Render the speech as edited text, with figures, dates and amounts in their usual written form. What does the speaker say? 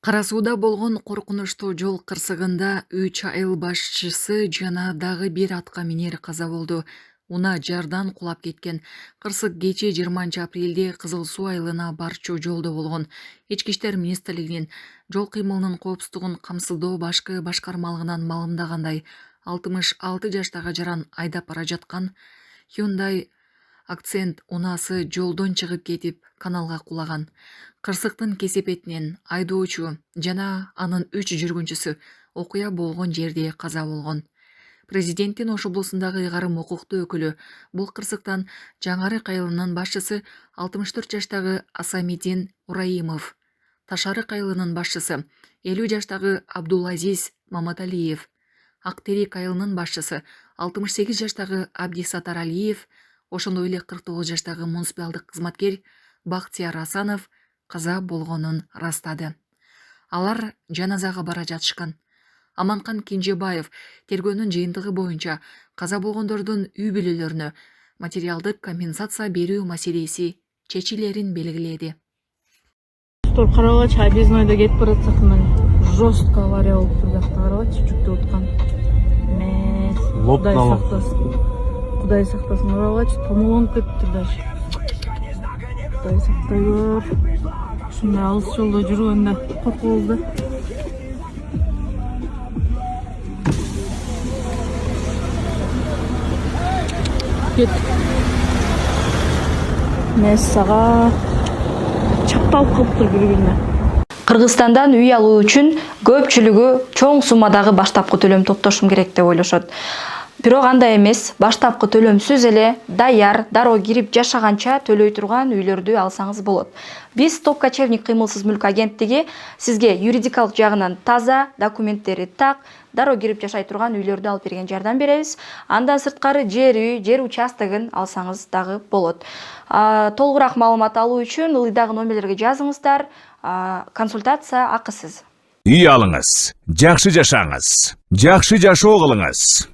Кара сууда болгон коркунучтуу жол кырсыгында 3 айыл башчысы жана дагы бир атка минер каза болду. Уна жардан кулап кеткен. Кырсык кече 20-апрелде Кызыл Суу айылына барчу жолдо болгон. Ички иштер министрлигинин жол кыймылынын коопсуздугун камсыздоо башкы башкармалыгынан маалымдагандай, 66 жаштагы жаран айдап бара жаткан Hyundai Акцент унасы жолдон чыгып кетип, каналга кулаган. Кырсыктын кесепетинен айдоочу жана анын 3 жүргүнчүсү окуя болгон жерде каза болгон. Президенттин Ош облусундагы ыйгарым укуктуу өкүлү бул кырсыктан Жаңарык айылынын башчысы 64 жаштагы Асамидин Ураимов, Ташарык айылынын башчысы 50 жаштагы Абдулазиз Маматалиев, Актерек айылынын башчысы 68 жаштагы Абдисатар Алиев, ошондой эле 49 жаштагы муниципалдык кызматкер Бактияр Асанов каза болгонун ырастады. Алар жаназага бара жатышкан. Аманкан Кенжебаев тергөөнүн жыйынтыгы боюнча каза болгондордун үй бүлөлөрүнө материалдык компенсация берүү маселеси чечилерин белгиледи. Карабачы объезднойдо кетип баратсак мына жестко авария болуп турду, карабачы жүктөп аткан. Кудай сактасын. Кудай сактасын, карабачы томолонуп кетиптир даже. Кудай сактайбыр. Ушундай алыс жолдо жүргөндө коркобуз да. Кет. Мессага чапталып калыптыр бири-бирине. Кыргызстандан үй алуу үчүн көпчүлүгү чоң суммадагы баштапкы төлөм топтошум керек деп ойлошот. Бирок андай эмес, баштапкы төлөмсүз эле даяр, дароо кирип жашаганча төлөй турган үйлөрдү алсаңыз болот. Биз Топ Кочевник кыймылсыз мүлк агенттиги сизге юридикалык жагынан таза, документтери так, дароо кирип жашай турган үйлөрдү алып берген жардам беребиз. Андан сырткары жер үй, жер участогун алсаңыз дагы болот. Толугураак маалымат алуу үчүн ылдыйдагы номерлерге жазыңыздар. Консультация акысыз. Үй алыңыз, жакшы жашаңыз, жакшы жашоо кылыңыз.